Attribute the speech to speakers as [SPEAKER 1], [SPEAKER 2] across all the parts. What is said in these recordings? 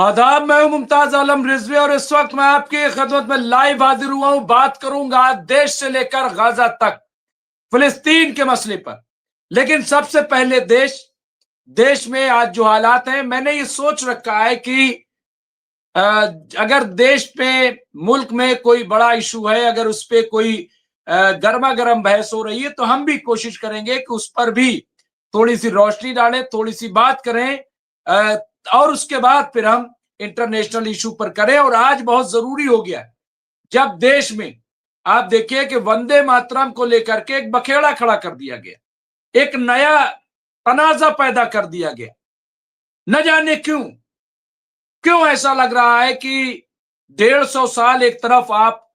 [SPEAKER 1] आदाब, मैं हूं मुमताज आलम रिजवी और इस वक्त मैं आपकी खिदमत में लाइव हाजिर हुआ हूं। बात करूंगा देश से लेकर गाजा तक फिलिस्तीन के मसले पर। लेकिन सबसे पहले देश में आज जो हालात हैं, मैंने ये सोच रखा है कि अगर देश में मुल्क में कोई बड़ा इशू है, अगर उस पर कोई गर्मा गर्म बहस हो रही है, तो हम भी कोशिश करेंगे कि उस पर भी थोड़ी सी रोशनी डालें, थोड़ी सी बात करें और उसके बाद फिर हम इंटरनेशनल इशू पर करें। और आज बहुत जरूरी हो गया है, जब देश में आप देखिए कि वंदे मातरम को लेकर के एक बखेड़ा खड़ा कर दिया गया, एक नया तनाजा पैदा कर दिया गया। न जाने क्यों ऐसा लग रहा है कि 150 साल एक तरफ आप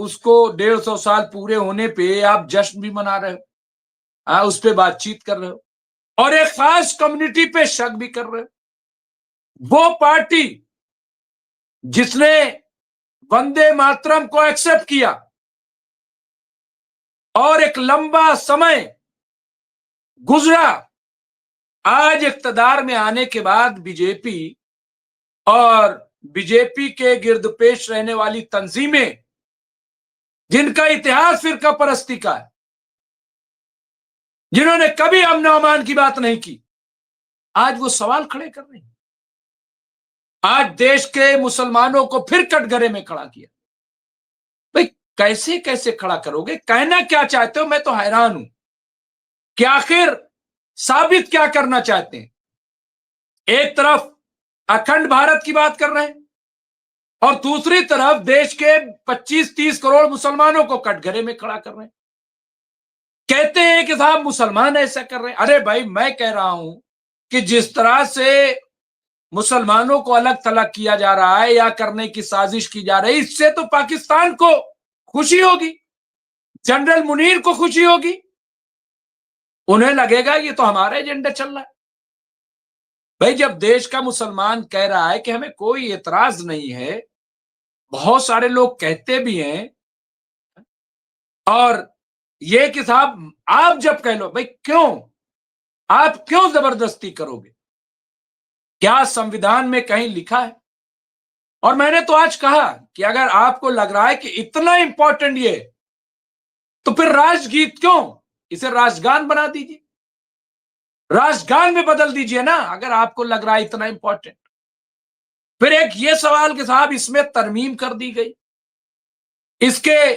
[SPEAKER 1] उसको 150 साल पूरे होने पे आप जश्न भी मना रहे हो, उस पर बातचीत कर रहे हो और एक खास कम्युनिटी पे शक भी कर रहे हो। वो पार्टी जिसने वंदे मातरम को एक्सेप्ट किया और एक लंबा समय गुजरा, आज इक्तदार में आने के बाद बीजेपी और बीजेपी के गिर्द पेश रहने वाली तंजीमें, जिनका इतिहास फिरका परस्ती का है, जिन्होंने कभी अमन अमान की बात नहीं की, आज वो सवाल खड़े कर रहे हैं। आज देश के मुसलमानों को फिर कटघरे में खड़ा किया। भाई कैसे कैसे खड़ा करोगे? कहना क्या चाहते हो? मैं तो हैरान हूं कि आखिर साबित क्या करना चाहते हैं। एक तरफ अखंड भारत की बात कर रहे हैं और दूसरी तरफ देश के 25-30 करोड़ मुसलमानों को कटघरे में खड़ा कर रहे हैं। कहते हैं कि साहब मुसलमान ऐसा कर रहे हैं। अरे भाई, मैं कह रहा हूं कि जिस तरह से मुसलमानों को अलग थलग किया जा रहा है या करने की साजिश की जा रही है, इससे तो पाकिस्तान को खुशी होगी, जनरल मुनीर को खुशी होगी। उन्हें लगेगा ये तो हमारा एजेंडा चल रहा है। भाई, जब देश का मुसलमान कह रहा है कि हमें कोई एतराज नहीं है, बहुत सारे लोग कहते भी हैं, और ये कि साहब आप जब कह लो, भाई आप क्यों जबरदस्ती करोगे? क्या संविधान में कहीं लिखा है? और मैंने तो आज कहा कि अगर आपको लग रहा है कि इतना इंपॉर्टेंट ये, तो फिर राष्ट्रगीत क्यों, इसे राष्ट्रगान बना दीजिए, राष्ट्रगान में बदल दीजिए ना, अगर आपको लग रहा है इतना इंपॉर्टेंट। फिर एक ये सवाल कि साहब इसमें तरमीम कर दी गई, इसके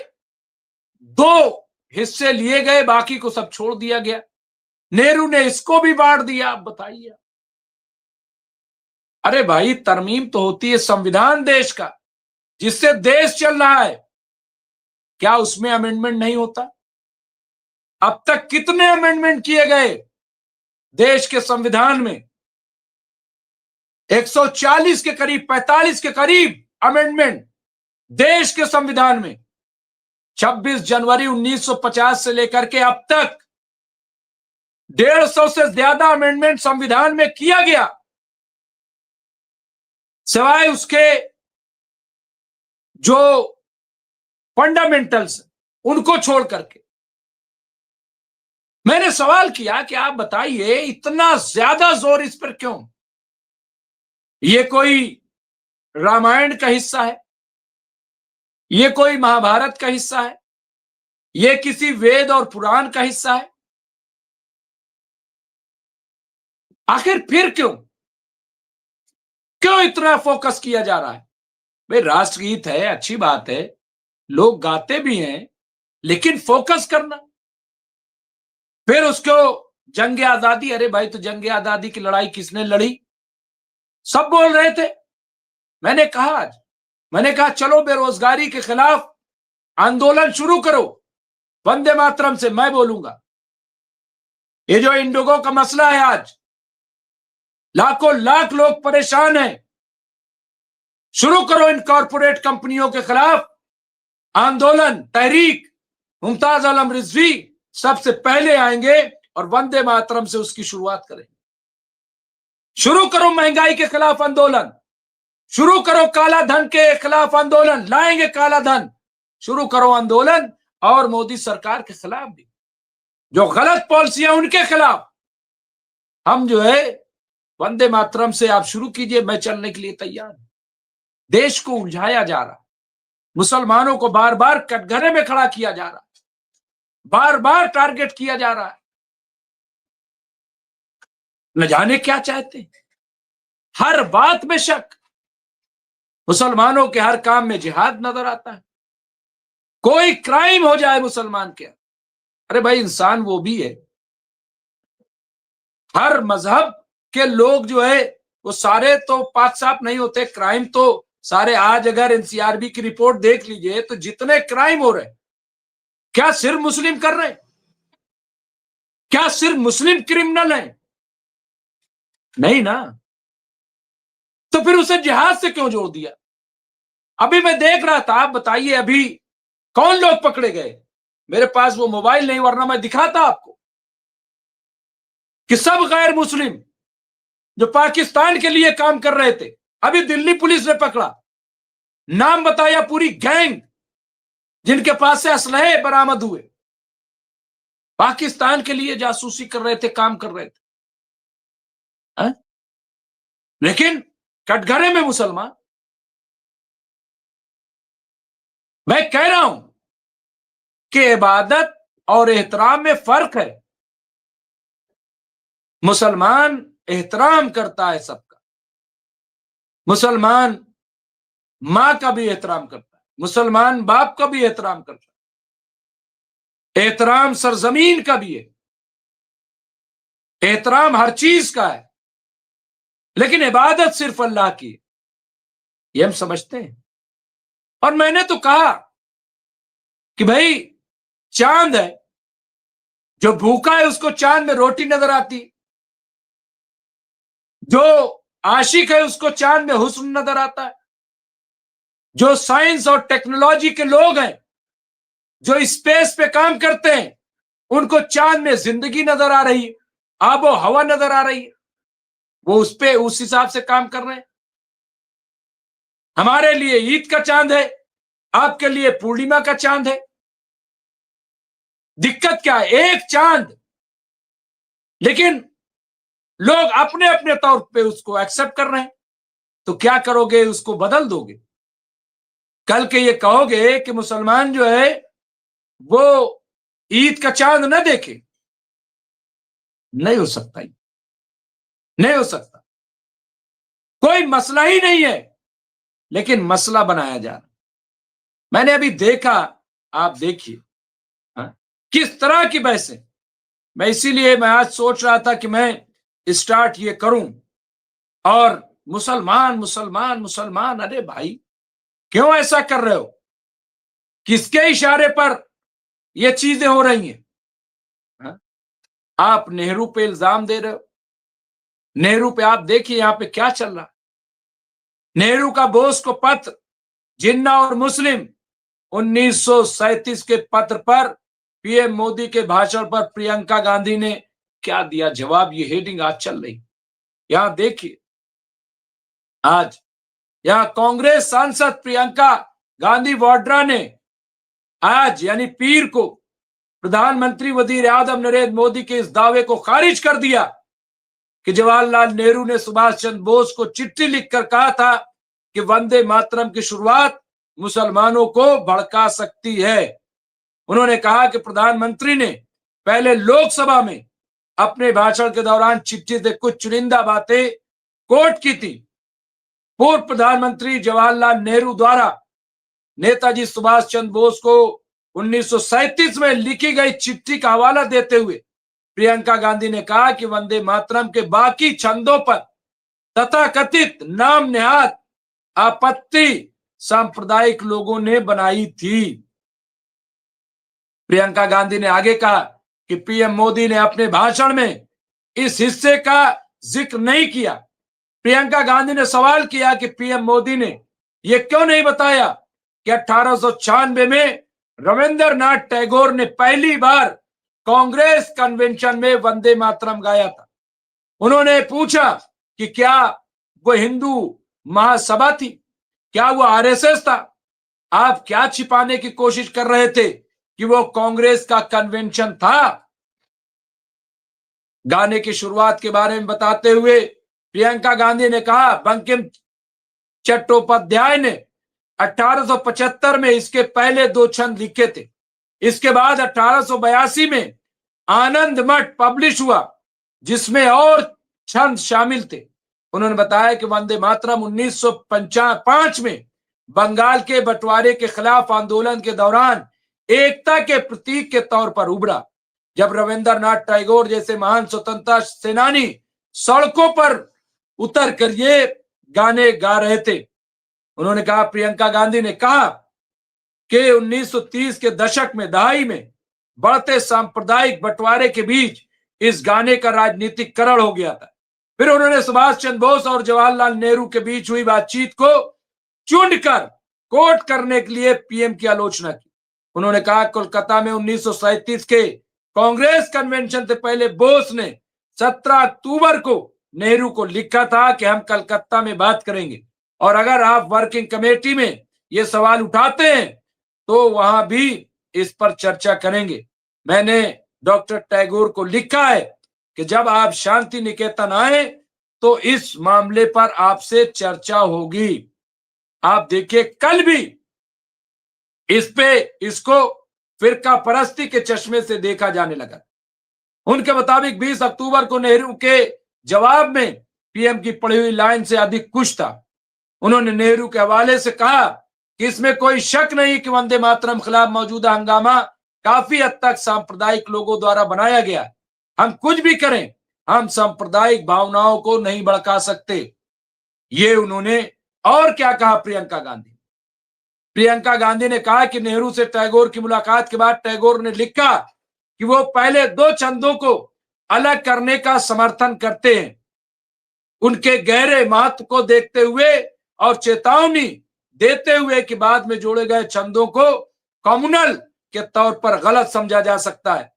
[SPEAKER 1] 2 हिस्से लिए गए, बाकी को सब छोड़ दिया गया, नेहरू ने इसको भी बांट दिया। आप बताइए। अरे भाई, तरमीम तो होती है संविधान देश का, जिससे देश चल रहा है, क्या उसमें अमेंडमेंट नहीं होता? अब तक कितने अमेंडमेंट किए गए देश के संविधान में? 140 के करीब, 45 के करीब अमेंडमेंट देश के संविधान में। 26 जनवरी 1950 से लेकर के अब तक 150 से ज्यादा अमेंडमेंट संविधान में किया गया, सिवाय उसके जो फंडामेंटल्स उनको छोड़ करके। मैंने सवाल किया कि आप बताइए, इतना ज्यादा जोर इस पर क्यों? ये कोई रामायण का हिस्सा है? ये कोई महाभारत का हिस्सा है? ये किसी वेद और पुराण का हिस्सा है? आखिर फिर क्यों इतना फोकस किया जा रहा है? भाई, राष्ट्रगीत है, अच्छी बात है, लोग गाते भी हैं, लेकिन फोकस करना। फिर उसको जंग आजादी, अरे भाई, तो जंग आजादी की लड़ाई किसने लड़ी? सब बोल रहे थे। मैंने कहा चलो बेरोजगारी के खिलाफ आंदोलन शुरू करो, वंदे मातरम से मैं बोलूंगा। ये जो इंडिगो का मसला है, आज लाखों लाख लोग परेशान हैं, शुरू करो इन कॉरपोरेट कंपनियों के खिलाफ आंदोलन, तहरीक। मुमताज आलम रिजवी सबसे पहले आएंगे और वंदे मातरम से उसकी शुरुआत करेंगे। शुरू करो महंगाई के खिलाफ आंदोलन, शुरू करो काला धन के खिलाफ आंदोलन, लाएंगे काला धन, शुरू करो आंदोलन। और मोदी सरकार के खिलाफ भी, जो गलत पॉलिसियां, उनके खिलाफ हम जो है वंदे मातरम से आप शुरू कीजिए, मैं चलने के लिए तैयार हूं। देश को उलझाया जा रहा, मुसलमानों को बार बार कटघरे में खड़ा किया जा रहा, बार बार टारगेट किया जा रहा है। न जाने क्या चाहते, हर बात में शक, मुसलमानों के हर काम में जिहाद नजर आता है। कोई क्राइम हो जाए मुसलमान के, अरे भाई इंसान वो भी है। हर मजहब के लोग जो है वो सारे तो पाक साफ नहीं होते। क्राइम तो सारे, आज अगर एनसीआरबी की रिपोर्ट देख लीजिए तो जितने क्राइम हो रहे, क्या सिर्फ मुस्लिम कर रहे हैं? क्या सिर्फ मुस्लिम क्रिमिनल हैं? नहीं ना। तो फिर उसे जिहाद से क्यों जोड़ दिया? अभी मैं देख रहा था, आप बताइए अभी कौन लोग पकड़े गए? मेरे पास वो मोबाइल नहीं, वरना मैं दिखाता आपको कि सब गैर मुस्लिम जो पाकिस्तान के लिए काम कर रहे थे, अभी दिल्ली पुलिस ने पकड़ा, नाम बताया, पूरी गैंग जिनके पास से असलहे बरामद हुए, पाकिस्तान के लिए जासूसी कर रहे थे, काम कर रहे थे। है? लेकिन कटघरे में मुसलमान। मैं कह रहा हूं कि इबादत और एहतराम में फर्क है। मुसलमान एहतराम करता है सबका, मुसलमान मां का भी एहतराम करता है, मुसलमान बाप का भी एहतराम करता है, एहतराम सरजमीन का भी है, एहतराम हर चीज का है। लेकिन इबादत सिर्फ अल्लाह की है, ये हम समझते हैं। और मैंने तो कहा कि भाई चांद है, जो भूखा है उसको चांद में रोटी नजर आती, जो आशिक है उसको चांद में हुस्न नजर आता है, जो साइंस और टेक्नोलॉजी के लोग हैं, जो स्पेस पे काम करते हैं, उनको चांद में जिंदगी नजर आ रही है, आबो हवा नजर आ रही है, वो उस पे उस हिसाब से काम कर रहे हैं। हमारे लिए ईद का चांद है, आपके लिए पूर्णिमा का चांद है। दिक्कत क्या है? एक चांद, लेकिन लोग अपने अपने तौर पे उसको एक्सेप्ट कर रहे हैं। तो क्या करोगे? उसको बदल दोगे? कल के ये कहोगे कि मुसलमान जो है वो ईद का चांद न देखे? नहीं हो सकता, नहीं हो सकता। कोई मसला ही नहीं है, लेकिन मसला बनाया जा रहा। मैंने अभी देखा, आप देखिए किस तरह की बहसें। मैं इसीलिए मैं आज सोच रहा था कि मैं स्टार्ट ये करूं। और मुसलमान मुसलमान मुसलमान, अरे भाई क्यों ऐसा कर रहे हो? किसके इशारे पर ये चीजें हो रही हैं? आप नेहरू पे इल्जाम दे रहे हो। नेहरू पे आप देखिए यहां पे क्या चल रहा। नेहरू का बोस को पत्र, जिन्ना और मुस्लिम, 1937 के पत्र पर पीएम मोदी के भाषण पर प्रियंका गांधी ने क्या दिया जवाब? ये हेडिंग आज चल रही, यहां देखिए। आज यहां कांग्रेस सांसद प्रियंका गांधी वाड्रा ने आज यानी पीर को प्रधानमंत्री वजीर आजम नरेंद्र मोदी के इस दावे को खारिज कर दिया कि जवाहरलाल नेहरू ने सुभाष चंद्र बोस को चिट्ठी लिखकर कहा था कि वंदे मातरम की शुरुआत मुसलमानों को भड़का सकती है। उन्होंने कहा कि प्रधानमंत्री ने पहले लोकसभा में अपने भाषण के दौरान चिट्ठी से कुछ चुनिंदा बातें कोट की थी। पूर्व प्रधानमंत्री जवाहरलाल नेहरू द्वारा नेताजी सुभाष चंद्र बोस को 1937 में लिखी गई चिट्ठी का हवाला देते हुए प्रियंका गांधी ने कहा कि वंदे मातरम के बाकी छंदों पर तथाकथित नाम नेहाद आपत्ति सांप्रदायिक लोगों ने बनाई थी। प्रियंका गांधी ने आगे कहा कि पीएम मोदी ने अपने भाषण में इस हिस्से का जिक्र नहीं किया। प्रियंका गांधी ने सवाल किया कि पीएम मोदी ने यह क्यों नहीं बताया कि 1896 में रविंद्रनाथ टैगोर ने पहली बार कांग्रेस कन्वेंशन में वंदे मातरम गाया था। उन्होंने पूछा कि क्या वो हिंदू महासभा थी, क्या वो आरएसएस था? आप क्या छिपाने की कोशिश कर रहे थे कि वो कांग्रेस का कन्वेंशन था? गाने की शुरुआत के बारे में बताते हुए प्रियंका गांधी ने कहा, बंकिम चट्टोपाध्याय ने 1875 में इसके पहले 2 छंद लिखे थे। इसके बाद 1882 में आनंद मठ पब्लिश हुआ, जिसमें और छंद शामिल थे। उन्होंने बताया कि वंदे मातरम 1905 में बंगाल के बंटवारे के खिलाफ आंदोलन के दौरान एकता के प्रतीक के तौर पर उभरा, जब रविंद्रनाथ टैगोर जैसे महान स्वतंत्रता सेनानी सड़कों पर उतर कर ये गाने गा रहे थे। उन्होंने कहा, प्रियंका गांधी ने कहा कि 1930 के दशक में, दहाई में बढ़ते सांप्रदायिक बंटवारे के बीच इस गाने का राजनीतिकरण हो गया था। फिर उन्होंने सुभाष चंद्र बोस और जवाहरलाल नेहरू के बीच हुई बातचीत को चुनकर कोट करने के लिए पीएम की आलोचना की। उन्होंने कहा, कोलकाता में 1937 के कांग्रेस कन्वेंशन से पहले बोस ने 17 अक्टूबर को नेहरू को लिखा था कि हम कलकत्ता में बात करेंगे, और अगर आप वर्किंग कमेटी में ये सवाल उठाते हैं तो वहां भी इस पर चर्चा करेंगे। मैंने डॉक्टर टैगोर को लिखा है कि जब आप शांति निकेतन आए तो इस मामले पर आपसे चर्चा होगी। आप देखिए, कल भी इसको फिरका परस्ती के चश्मे से देखा जाने लगा। उनके मुताबिक 20 अक्टूबर को नेहरू के जवाब में पीएम की पढ़ी हुई लाइन से अधिक कुछ था। उन्होंने नेहरू के हवाले से कहा कि इसमें कोई शक नहीं कि वंदे मातरम खिलाफ मौजूदा हंगामा काफी हद तक सांप्रदायिक लोगों द्वारा बनाया गया। हम कुछ भी करें, हम सांप्रदायिक भावनाओं को नहीं भड़का सकते। ये उन्होंने और क्या कहा प्रियंका गांधी ने कहा कि नेहरू से टैगोर की मुलाकात के बाद टैगोर ने लिखा कि वो पहले 2 छंदों को अलग करने का समर्थन करते हैं। उनके गहरे महत्व को देखते हुए और चेतावनी देते हुए कि बाद में जोड़े गए छंदों को कम्युनल के तौर पर गलत समझा जा सकता है।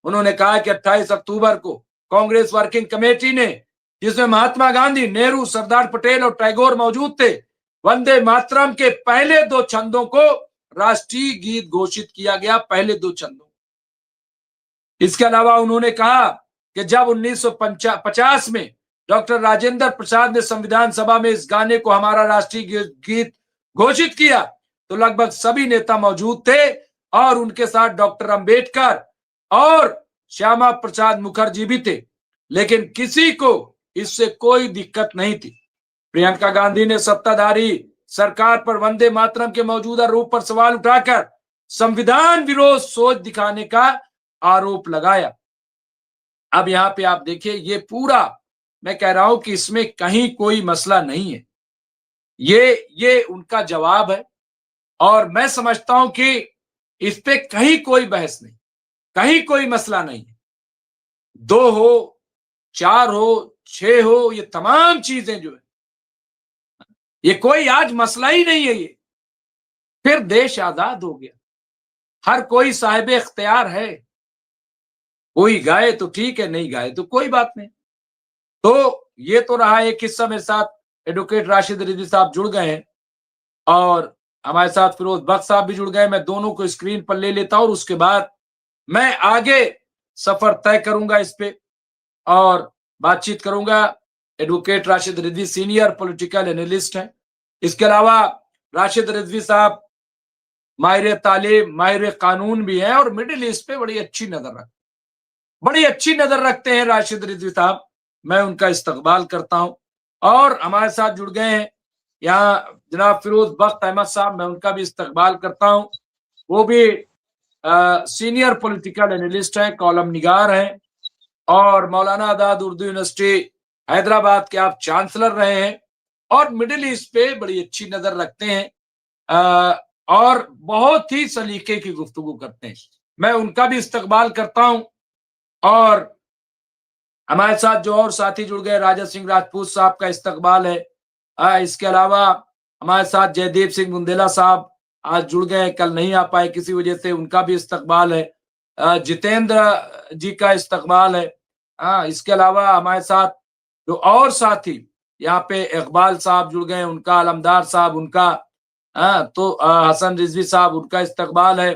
[SPEAKER 1] उन्होंने कहा कि 28 अक्टूबर को कांग्रेस वर्किंग कमेटी ने, जिसमें महात्मा गांधी, नेहरू, सरदार पटेल और टैगोर मौजूद थे, वंदे मातरम के पहले 2 छंदों को राष्ट्रीय गीत घोषित किया गया, पहले 2 छंदों। इसके अलावा उन्होंने कहा कि जब 1950 में डॉक्टर राजेंद्र प्रसाद ने संविधान सभा में इस गाने को हमारा राष्ट्रीय गीत घोषित किया तो लगभग सभी नेता मौजूद थे और उनके साथ डॉक्टर अंबेडकर और श्यामा प्रसाद मुखर्जी भी थे, लेकिन किसी को इससे कोई दिक्कत नहीं थी। प्रियंका गांधी ने सत्ताधारी सरकार पर वंदे मातरम के मौजूदा रूप पर सवाल उठाकर संविधान विरोध सोच दिखाने का आरोप लगाया। अब यहां पे आप देखिए, ये पूरा मैं कह रहा हूं कि इसमें कहीं कोई मसला नहीं है। ये उनका जवाब है और मैं समझता हूं कि इस पे कहीं कोई बहस नहीं, कहीं कोई मसला नहीं है। 2 हो, 4 हो, 6 हो, ये तमाम चीजें जो है, ये कोई आज मसला ही नहीं है। ये फिर देश आजाद हो गया, हर कोई साहिब इख्तियार है। कोई गाए तो ठीक है, नहीं गाए तो कोई बात नहीं। तो ये तो रहा एक किस्सा। मेरे साथ एडवोकेट राशिद रिजवी साहब जुड़ गए हैं और हमारे साथ फिरोज बख्श साहब भी जुड़ गए। मैं दोनों को स्क्रीन पर ले लेता हूं और उसके बाद मैं आगे सफर तय करूंगा इस पे और बातचीत करूंगा। Advocate Rashid Rizvi senior political analyst हैं। इसके अलावा राशिद रिजवी साहब माहिर तालीम, माहिर कानून भी हैं और मिडिल ईस्ट पे बड़ी अच्छी नजर रखते हैं राशिद रिजवी साहब। मैं उनका इस्तकबाल करता हूं और हमारे साथ जुड़ गए हैं यहाँ जनाब फिरोज बख्श अहमद साहब, मैं उनका भी इस्तकबाल करता हूं। वो भी सीनियर पॉलिटिकल एनालिस्ट हैं, कॉलम निगार हैं और मौलाना आजाद उर्दू यूनिवर्सिटी हैदराबाद के आप चांसलर रहे हैं और मिडिल ईस्ट पे बड़ी अच्छी नजर रखते हैं और बहुत ही सलीके की गुफ्तगू करते हैं। मैं उनका भी इस्तकबाल करता हूं और हमारे साथ जो और साथी जुड़ गए, राजा सिंह राजपूत साहब का इस्तकबाल है। इसके अलावा हमारे साथ जयदीप सिंह बुंदेला साहब आज जुड़ गए, कल नहीं आ पाए किसी वजह से, उनका भी इस्तकबाल है। जितेंद्र जी का इस्तकबाल है। इसके अलावा हमारे साथ जो और साथी यहाँ पे इकबाल साहब जुड़ गए, उनका, अलमदार साहब उनका, तो हसन रिजवी साहब उनका इस्तकबाल है।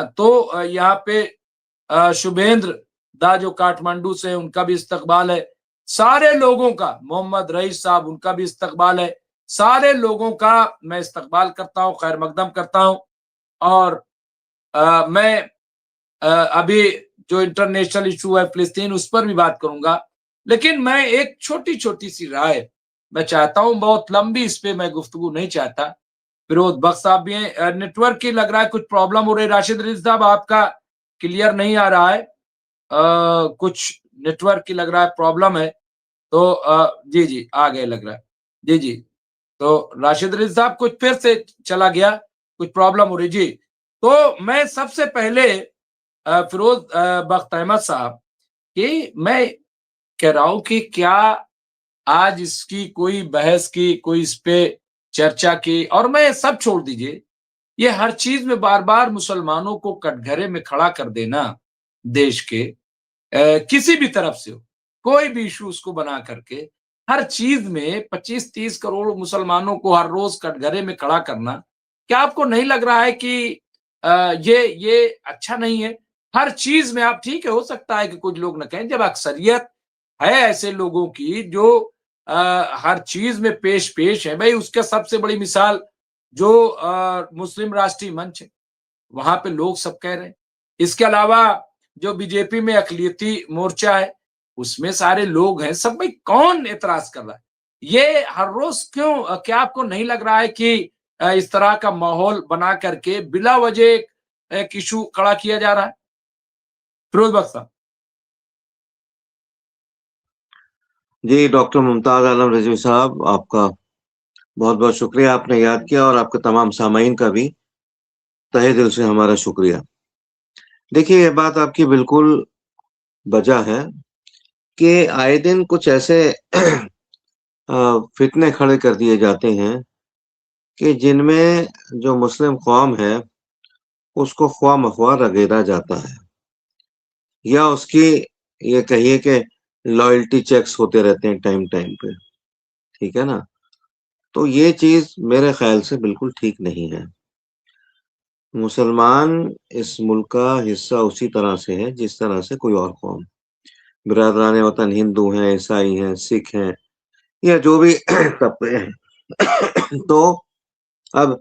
[SPEAKER 1] तो यहाँ पे शुभेंद्र दा जो काठमांडू से, उनका भी इस्तकबाल है। सारे लोगों का, मोहम्मद रईस साहब उनका भी इस्तकबाल है, सारे लोगों का मैं इस्तकबाल करता हूं, खैर मकदम करता हूं। और मैं अभी जो इंटरनेशनल इशू है फिलिस्तीन उस पर भी बात करूंगा, लेकिन मैं एक छोटी छोटी सी राय मैं चाहता हूं, बहुत लंबी इस पे मैं गुफ्तगू नहीं चाहता। फिरोज बख्श साहब भी हैं, नेटवर्क की लग रहा है कुछ प्रॉब्लम हो रही है। राशिद रिज साहब आपका क्लियर नहीं आ रहा है, कुछ नेटवर्क की लग रहा है प्रॉब्लम है। तो जी जी आ गए लग रहा है, जी जी। तो राशिद रिज साहब कुछ फिर से चला गया, कुछ प्रॉब्लम हो रही जी। तो मैं सबसे पहले फिरोज बख्त अहमद साहब कि मैं कह रहा हूं कि क्या आज इसकी कोई बहस की, कोई इस पे चर्चा की, और मैं सब छोड़ दीजिए, ये हर चीज में बार बार मुसलमानों को कटघरे में खड़ा कर देना, देश के किसी भी तरफ से हो, कोई भी इशू उसको बना करके हर चीज में 25-30 करोड़ मुसलमानों को हर रोज कटघरे में खड़ा करना, क्या आपको नहीं लग रहा है कि ये अच्छा नहीं है? हर चीज में आप, ठीक है हो सकता है कि कुछ लोग न कहें, जब अक्सरियत है ऐसे लोगों की जो हर चीज में पेश पेश है, भाई उसका सबसे बड़ी मिसाल जो मुस्लिम राष्ट्रीय मंच है, वहां पे लोग सब कह रहे हैं। इसके अलावा जो बीजेपी में अकलियती मोर्चा है उसमें सारे लोग हैं सब, भाई कौन एतराज कर रहा है? ये हर रोज क्यों, क्या आपको नहीं लग रहा है कि इस तरह का माहौल बना करके बिला वजह एक इशू खड़ा किया जा रहा है? फिरोज बख्श साहब।
[SPEAKER 2] जी, डॉक्टर मुमताज आलम रिजवी साहब, आपका बहुत बहुत शुक्रिया, आपने याद किया, और आपके तमाम सामाईन का भी तहे दिल से हमारा शुक्रिया। देखिए, ये बात आपकी बिल्कुल बजा है कि आए दिन कुछ ऐसे फितने खड़े कर दिए जाते हैं कि जिनमें जो मुस्लिम कौम है उसको ख्वाह मख्वाह रगेदा जाता है, या उसकी ये कहिए कि लॉयल्टी चेक्स होते रहते हैं टाइम टाइम पे, ठीक है ना? तो ये चीज मेरे ख्याल से बिल्कुल ठीक नहीं है। मुसलमान इस मुल्क का हिस्सा उसी तरह से है जिस तरह से कोई और कौम। बिरादरान वतन हिंदू हैं, ईसाई हैं, सिख हैं, या जो भी तबके हैं। तो अब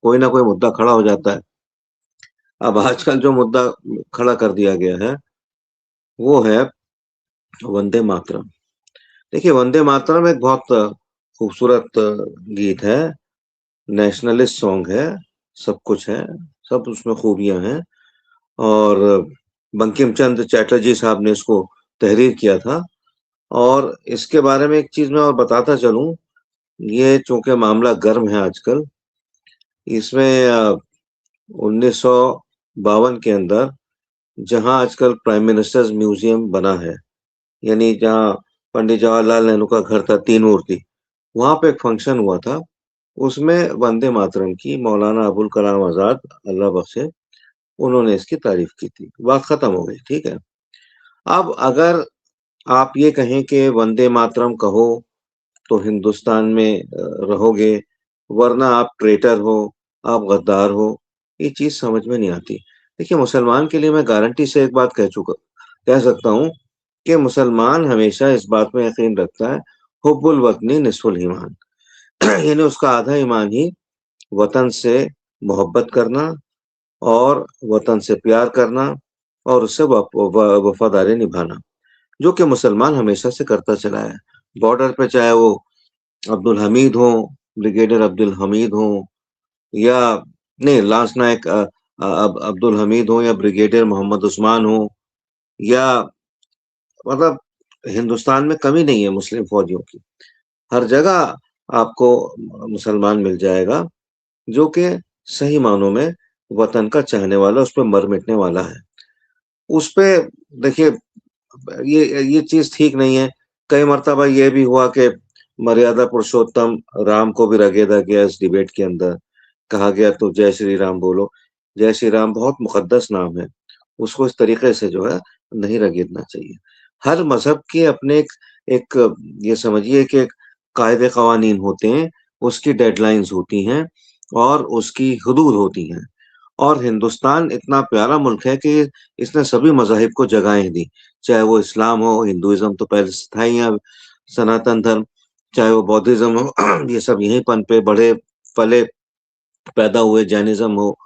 [SPEAKER 2] कोई ना कोई मुद्दा खड़ा हो जाता है। अब आजकल जो मुद्दा खड़ा कर दिया गया है वो है वंदे मातरम। देखिए, वंदे मातरम एक बहुत खूबसूरत गीत है, नेशनलिस्ट सॉन्ग है, सब कुछ है, सब उसमें खूबियां हैं। और बंकिम चंद्र चटर्जी साहब ने इसको तहरीर किया था। और इसके बारे में एक चीज मैं और बताता चलूं, ये चूंकि मामला गर्म है आजकल, इसमें 1952 के अंदर जहां आजकल प्राइम मिनिस्टर्स म्यूजियम बना है, यानी जहां पंडित जवाहरलाल नेहरू का घर था, तीन मूर्ति, वहां पे एक फंक्शन हुआ था। उसमें वंदे मातरम की मौलाना अबुल कलाम आजाद, अल्लाह बख्शे, उन्होंने इसकी तारीफ की थी। बात खत्म हो गई, ठीक है। अब अगर आप ये कहें कि वंदे मातरम कहो तो हिंदुस्तान में रहोगे, वरना आप ट्रेटर हो, आप गद्दार हो, ये चीज समझ में नहीं आती। देखिए, मुसलमान के लिए मैं गारंटी से एक बात कह सकता हूँ कि मुसलमान हमेशा इस बात में यकीन रखता है, हुब्बुल वतनी निस्फुल ईमान। यानी उसका आधा ईमान ही वतन से मोहब्बत करना, और वतन से प्यार करना, और उससे वफादारी निभाना, जो कि मुसलमान हमेशा से करता चला है। बॉर्डर पे चाहे वो अब्दुल हमीद हो, ब्रिगेडियर अब्दुल हमीद हो, या नहीं, लांस नायक अब्दुल हमीद हो, या ब्रिगेडियर मोहम्मद उस्मान हो, या मतलब हिंदुस्तान में कमी नहीं है मुस्लिम फौजियों की। हर जगह आपको मुसलमान मिल जाएगा जो कि सही मानों में वतन का चाहने वाला, उस पर मर मिटने वाला है। उस पे देखिए, ये चीज ठीक नहीं है। कई मर्तबा ये भी हुआ कि मर्यादा पुरुषोत्तम राम को भी रगेदा गया इस डिबेट के अंदर। कहा गया तो जय श्री राम बोलो। जय श्री राम बहुत मुकद्दस नाम है, उसको इस तरीके से जो है नहीं रगेदना चाहिए। हर मजहब के अपने एक ये समझिए कि एक कायदे कवानीन होते हैं, उसकी डेडलाइंस होती हैं, और उसकी हदूद होती हैं। और हिंदुस्तान इतना प्यारा मुल्क है कि इसने सभी मज़ाहिब को जगहें दी, चाहे वो इस्लाम हो, हिंदुइज़्म तो पहले से था ही, अब सनातन धर्म, चाहे वो बौद्धिज़्म हो, ये सब यहीं पनपे, बढ़े, पले, पैदा हुए, जैनिज़्म हो,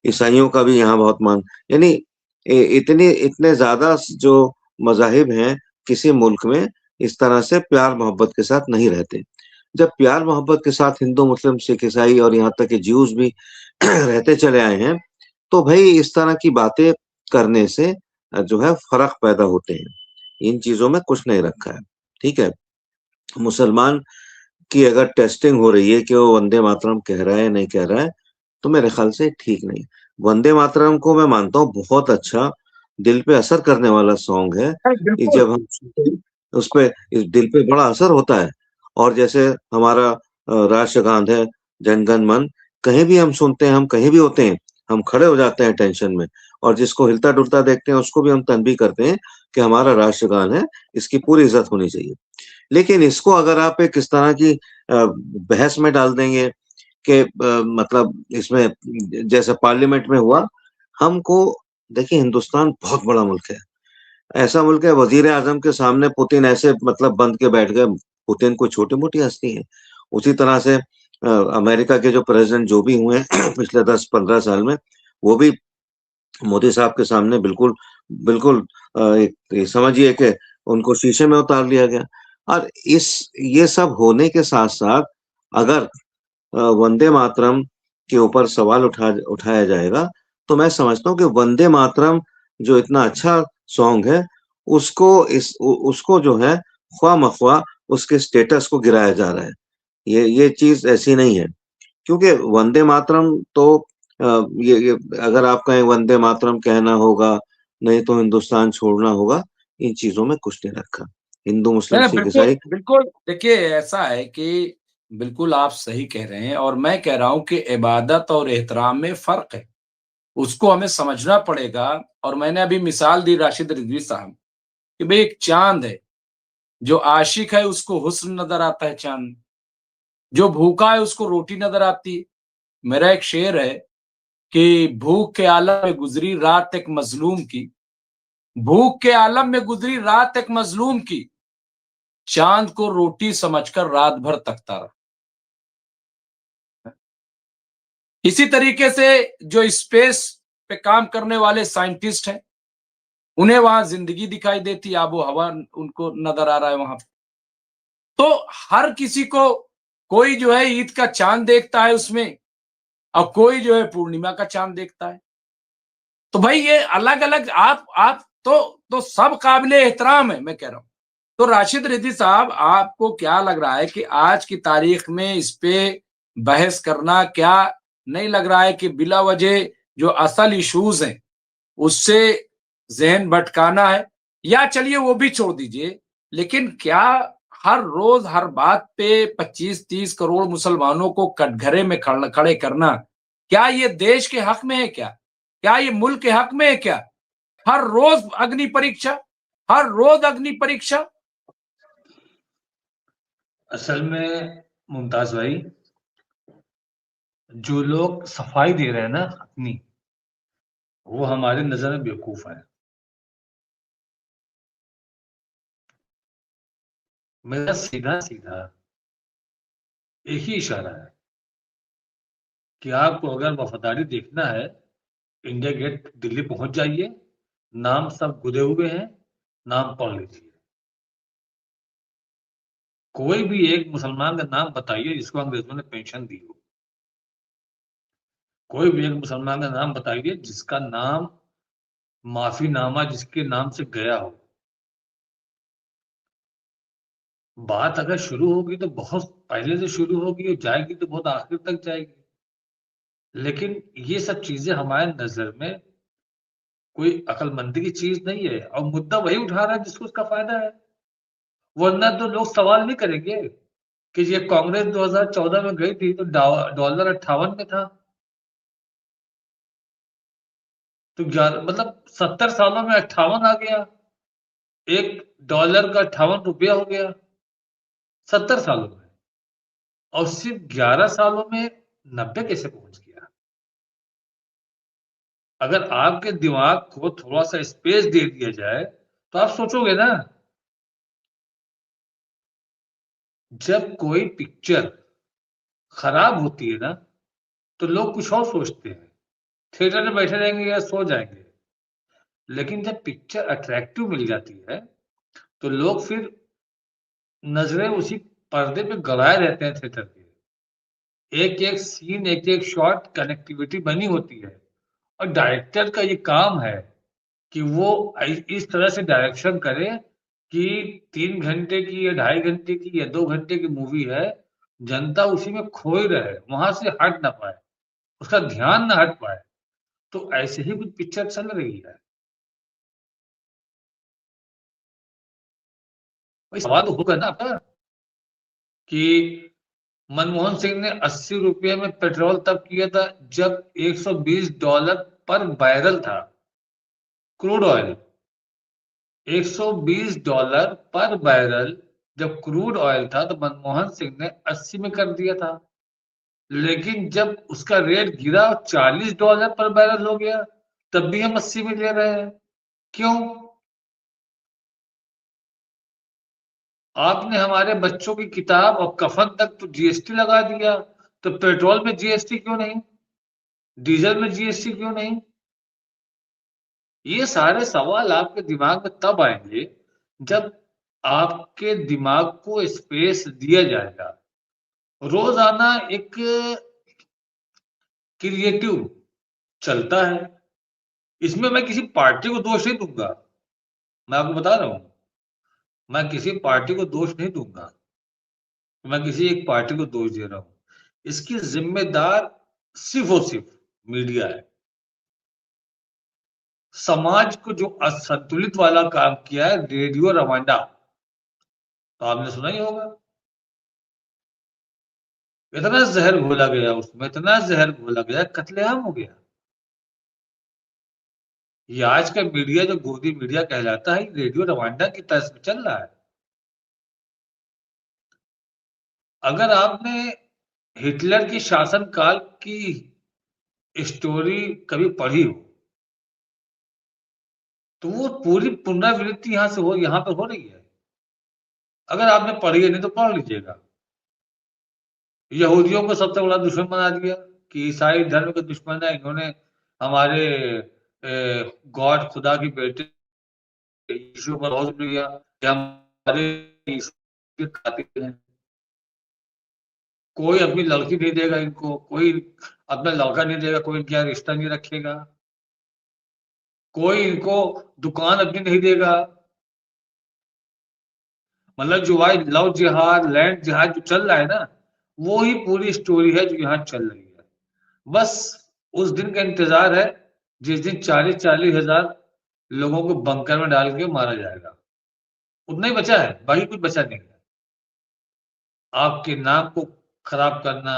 [SPEAKER 2] ईसाइयों का भी यहाँ बहुत मान, यानी इतनी इतने ज्यादा जो मजाहिब हैं किसी मुल्क में, इस तरह से प्यार मोहब्बत के साथ नहीं रहते। जब प्यार मोहब्बत के साथ हिंदू, मुस्लिम, सिख, ईसाई और यहाँ तक कि ज्यूज भी रहते चले आए हैं, तो भाई इस तरह की बातें करने से जो है फर्क पैदा होते हैं। इन चीजों में कुछ नहीं रखा है, ठीक है। मुसलमान की अगर टेस्टिंग हो रही है कि वो वंदे मातरम कह रहा है नहीं कह रहा है, तो मेरे ख्याल से ठीक नहीं। वंदे मातरम को मैं मानता हूँ बहुत अच्छा दिल पे असर करने वाला सॉन्ग है। ये
[SPEAKER 1] बिल्कुल।
[SPEAKER 2] जब हम सुनते हैं, उस पे इस दिल पे बड़ा असर होता है। और जैसे हमारा राष्ट्रगान है जन गण मन, कहीं भी हम सुनते हैं, हम कहीं भी होते हैं, हम खड़े हो जाते हैं टेंशन में। और जिसको हिलता डुलता देखते हैं उसको भी हम तनबीह करते हैं कि हमारा राष्ट्रगान है, इसकी पूरी इज्जत होनी चाहिए। लेकिन इसको अगर आप एक इस तरह की बहस में डाल देंगे कि मतलब इसमें जैसे पार्लियामेंट में हुआ, हमको देखिए हिंदुस्तान बहुत बड़ा मुल्क है, ऐसा मुल्क है, वजीर आजम के सामने पुतिन ऐसे मतलब बंद के बैठ गए। पुतिन कोई छोटी मोटी हस्ती है? उसी तरह से अमेरिका के जो प्रेसिडेंट जो भी हुए हैं पिछले 10-15 साल में, वो भी मोदी साहब के सामने बिल्कुल बिल्कुल समझिए कि उनको शीशे में उतार लिया गया। और इस ये सब होने के साथ साथ अगर वंदे मातरम के ऊपर सवाल उठाया जाएगा, तो मैं समझता हूँ कि वंदे मातरम जो इतना अच्छा सॉन्ग है, उसको जो है ख्वाह मख्वाह उसके स्टेटस को गिराया जा रहा है। ये चीज ऐसी नहीं है, क्योंकि वंदे मातरम तो ये अगर आप कहें वंदे मातरम कहना होगा, नहीं तो हिंदुस्तान छोड़ना होगा, इन चीजों में कुछ नहीं रखा। हिंदू,
[SPEAKER 1] नहीं
[SPEAKER 2] मुस्लिम,
[SPEAKER 1] नहीं,
[SPEAKER 2] सिख,
[SPEAKER 1] बिल्कुल
[SPEAKER 2] ईसाई।
[SPEAKER 1] बिल्कुल, देखिए ऐसा है कि बिल्कुल आप सही कह रहे हैं, और मैं कह रहा हूं कि इबादत और एहतराम में फर्क है, उसको हमें समझना पड़ेगा। और मैंने अभी मिसाल दी राशिद रिजवी साहब कि भाई एक चांद है, जो आशिक है उसको हुस्न नजर आता है चांद, जो भूखा है उसको रोटी नजर आती है। मेरा एक शेर है कि भूख के आलम में गुजरी रात एक मजलूम की, भूख के आलम में गुजरी रात एक मजलूम की, चांद को रोटी समझकर रात भर तकता रहा। इसी तरीके से जो स्पेस पे काम करने वाले साइंटिस्ट हैं, उन्हें वहां जिंदगी दिखाई देती, आबो हवा उनको नजर आ रहा है वहां पे। तो हर किसी को, कोई जो है ईद का चांद देखता है उसमें, और कोई जो है पूर्णिमा का चांद देखता है। तो भाई ये अलग अलग, आप तो सब काबिले एहतराम है, मैं कह रहा हूं। तो राशिद रिजवी साहब, आपको क्या लग रहा है कि आज की तारीख में इस पे बहस करना, क्या नहीं लग रहा है कि बिला वजह जो असल इश्यूज हैं उससे जहन भटकाना है? या चलिए वो भी छोड़ दीजिए, लेकिन क्या हर रोज हर बात पे 25-30 करोड़ मुसलमानों को कटघरे में खड़े करना, क्या ये देश के हक में है? क्या ये मुल्क के हक में है? क्या हर रोज अग्नि परीक्षा, हर रोज अग्नि परीक्षा?
[SPEAKER 3] असल में मुमताज भाई, जो लोग सफाई दे रहे हैं ना अपनी, वो हमारी नजर में बेवकूफ है। मेरा सीधा सीधा एक ही इशारा है कि आपको अगर वफादारी देखना है, इंडिया गेट दिल्ली पहुंच जाइए, नाम सब गुदे हुए हैं, नाम पढ़ लीजिए। कोई भी एक मुसलमान का नाम बताइए जिसको अंग्रेजों ने पेंशन दी हो। कोई भी एक मुसलमान का नाम बताइए जिसका नाम माफीनामा जिसके नाम से गया हो। बात अगर शुरू होगी तो बहुत पहले से शुरू होगी, और जाएगी तो बहुत आखिर तक जाएगी। लेकिन ये सब चीजें हमारे नजर में कोई अकलमंदी की चीज नहीं है, और मुद्दा वही उठा रहा है जिसको उसका फायदा है। वरना तो लोग सवाल नहीं करेंगे कि ये कांग्रेस 2014 में गई थी तो डॉलर 58 में था, तो 11 मतलब 70 सालों में 58 आ गया, एक डॉलर का 58 रुपया हो गया 70 सालों में। और सिर्फ 11 सालों में 90 कैसे पहुंच गया? अगर आपके दिमाग को थोड़ा सा स्पेस दे दिया जाए तो आप सोचोगे ना। जब कोई पिक्चर खराब होती है ना तो लोग कुछ और सोचते हैं, थिएटर में बैठे रहेंगे या सो जाएंगे। लेकिन जब पिक्चर अट्रैक्टिव मिल जाती है तो लोग फिर नजरें उसी पर्दे पे गड़ाए रहते हैं थिएटर के। एक एक सीन, एक एक शॉट कनेक्टिविटी बनी होती है। और डायरेक्टर का ये काम है कि वो इस तरह से डायरेक्शन करे कि 3 घंटे की या 2.5 घंटे की या 2 घंटे की मूवी है, जनता उसी में खोई रहे, वहां से हट ना पाए, उसका ध्यान ना हट पाए। तो ऐसे ही कुछ पिक्चर चल रही है। भाई सवाल तो होगा ना आपका कि मनमोहन सिंह ने 80 रुपये में पेट्रोल तब किया था जब $120 पर बैरल था क्रूड ऑयल। $120 पर बैरल जब क्रूड ऑयल था तो मनमोहन सिंह ने 80 में कर दिया था। लेकिन जब उसका रेट गिरा और $40 पर बैरल हो गया तब भी हम 80 में ले रहे हैं। क्यों? आपने हमारे बच्चों की किताब और कफन तक तो जीएसटी लगा दिया, तो पेट्रोल में जीएसटी क्यों नहीं? डीजल में जीएसटी क्यों नहीं? ये सारे सवाल आपके दिमाग में तब आएंगे जब आपके दिमाग को स्पेस दिया जाएगा। रोजाना एक क्रिएटिव चलता है। इसमें मैं किसी पार्टी को दोष नहीं दूंगा, मैं आपको बता रहा हूं। मैं किसी पार्टी को दोष नहीं दूंगा, मैं किसी एक पार्टी को दोष दे रहा हूं। इसकी जिम्मेदार सिर्फ और सिर्फ मीडिया है। समाज को जो असंतुलित वाला काम किया है रेडियो रवांडा, तो आपने सुना ही होगा। इतना जहर घोला गया उसमें, इतना जहर घोला गया, कत्लेआम हो गया। ये आज का मीडिया जो गोदी मीडिया कहलाता है, रेडियो रवांडा की तर्ज पे चल रहा है। अगर आपने हिटलर की शासनकाल की स्टोरी कभी पढ़ी हो तो वो पूरी पुनरावृत्ति यहां पर हो रही है। अगर आपने पढ़ी है नहीं तो पढ़ लीजिएगा। यहूदियों को सबसे बड़ा दुश्मन बना दिया कि ईसाई धर्म के दुश्मन है, इन्होंने हमारे गॉड खुदा की बेटे यीशु पर रोज लिया कि हमारे यीशु के कातिल हैं। कोई अपनी लड़की नहीं देगा इनको, कोई अपना लड़का नहीं देगा, कोई इनके यहाँ रिश्ता नहीं रखेगा, कोई इनको दुकान अपनी नहीं देगा। मतलब जो भाई लव जिहाद, लैंड जिहाद जो चल रहा है ना, वो ही पूरी स्टोरी है जो यहाँ चल रही है। बस उस दिन का इंतजार है जिस दिन 40-40 हजार लोगों को बंकर में डाल के मारा जाएगा। उतना ही बचा है, बाकी कुछ बचा नहीं है। आपके नाम को खराब करना,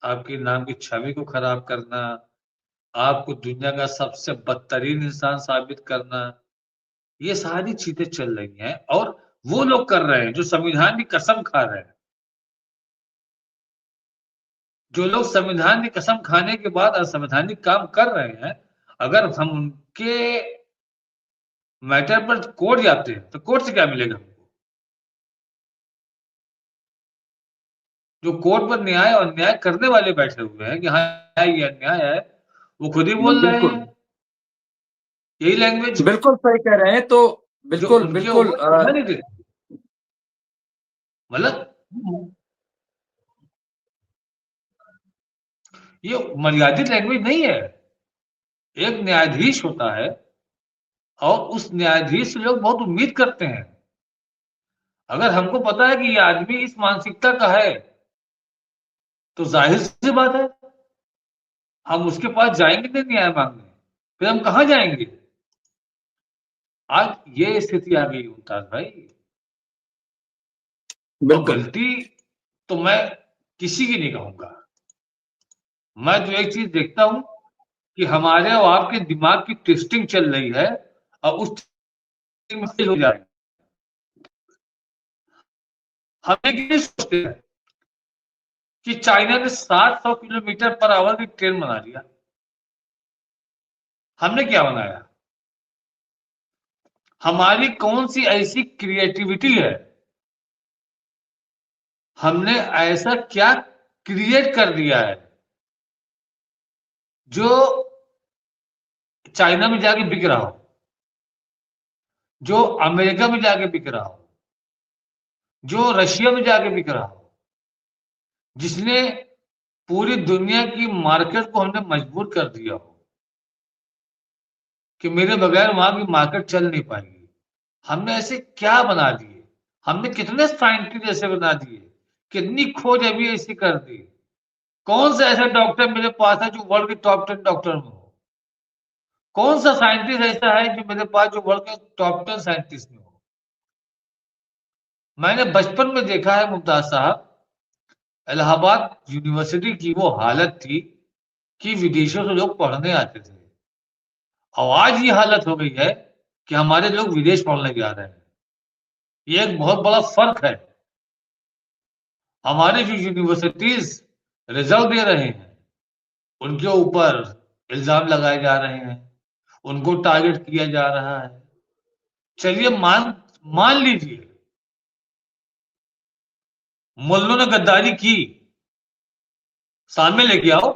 [SPEAKER 3] आपके नाम की छवि को खराब करना, आपको दुनिया का सबसे बदतरीन इंसान साबित करना, ये सारी चीजें चल रही हैं। और वो लोग कर रहे हैं जो संविधान की कसम खा रहे हैं। जो लोग संविधान की कसम खाने के बाद असंवैधानिक काम कर रहे हैं, अगर हम उनके मैटर पर कोर्ट जाते हैं तो कोर्ट से क्या मिलेगा हमको? जो कोर्ट पर न्याय और अन्याय करने वाले बैठे हुए हैं कि हाँ ये अन्याय है, वो खुद ही बोल रहे
[SPEAKER 1] बिल्कुल
[SPEAKER 3] हैं। यही लैंग्वेज
[SPEAKER 1] बिल्कुल सही कह रहे हैं। तो
[SPEAKER 3] जो
[SPEAKER 1] बिल्कुल
[SPEAKER 3] उनके
[SPEAKER 1] बिल्कुल
[SPEAKER 3] ऊपर नहीं देती। मतलब ये मर्यादित लैंग्वेज नहीं है। एक न्यायाधीश होता है और उस न्यायाधीश से लोग बहुत उम्मीद करते हैं। अगर हमको पता है कि ये आदमी इस मानसिकता का है तो जाहिर सी बात है हम उसके पास जाएंगे नहीं न्याय मांगने, फिर हम कहाँ जाएंगे? आज ये स्थिति आ गई मुमताज भाई। और
[SPEAKER 1] बिल्कुल
[SPEAKER 3] गलती तो मैं किसी की नहीं कहूंगा। मैं तो एक चीज देखता हूं कि हमारे और आपके दिमाग की ट्विस्टिंग चल रही है और उस ट्विस्टिंग में फेल हो जा रहे हैं। हम ये सोचते हैं कि चाइना ने 700 किलोमीटर पर आवर की ट्रेन बना दिया। हमने क्या बनाया? हमारी कौन सी ऐसी क्रिएटिविटी है? हमने ऐसा क्या क्रिएट कर दिया है जो चाइना में जाके बिक रहा हो, जो अमेरिका में जाके बिक रहा हो, जो रशिया में जाके बिक रहा हो, जिसने पूरी दुनिया की मार्केट को हमने मजबूर कर दिया हो कि मेरे बगैर वहां की मार्केट चल नहीं पाएगी। हमने ऐसे क्या बना दिए? हमने कितने साइंटिस्ट ऐसे बना दिए, कितनी खोज अभी ऐसी कर दी। कौन सा ऐसा डॉक्टर मेरे पास है जो वर्ल्ड के टॉप 10 डॉक्टर में हो? कौन सा साइंटिस्ट ऐसा है जो मेरे पास जो वर्ल्ड के टॉप 10 साइंटिस्ट में हो? मैंने बचपन में देखा है मुमताज साहब, इलाहाबाद यूनिवर्सिटी की वो हालत थी कि विदेशों से लोग पढ़ने आते थे, और आज ये हालत हो गई है कि हमारे लोग विदेश पढ़ने जा रहे हैं। ये एक बहुत बड़ा फर्क है। हमारे जो यूनिवर्सिटीज रिजल्ट दे रहे हैं उनके ऊपर इल्जाम लगाए जा रहे हैं, उनको टारगेट किया जा रहा है। चलिए मान लीजिए मुल्लों ने गद्दारी की, सामने लेके आओ।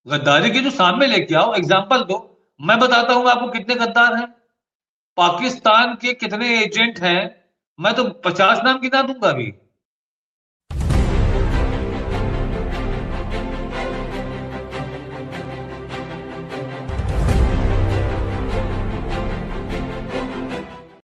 [SPEAKER 3] गद्दारी की जो सामने लेके आओ, एग्जांपल दो। मैं बताता हूं आपको कितने गद्दार हैं, पाकिस्तान के कितने एजेंट हैं। मैं तो 50 नाम गिना दूंगा अभी।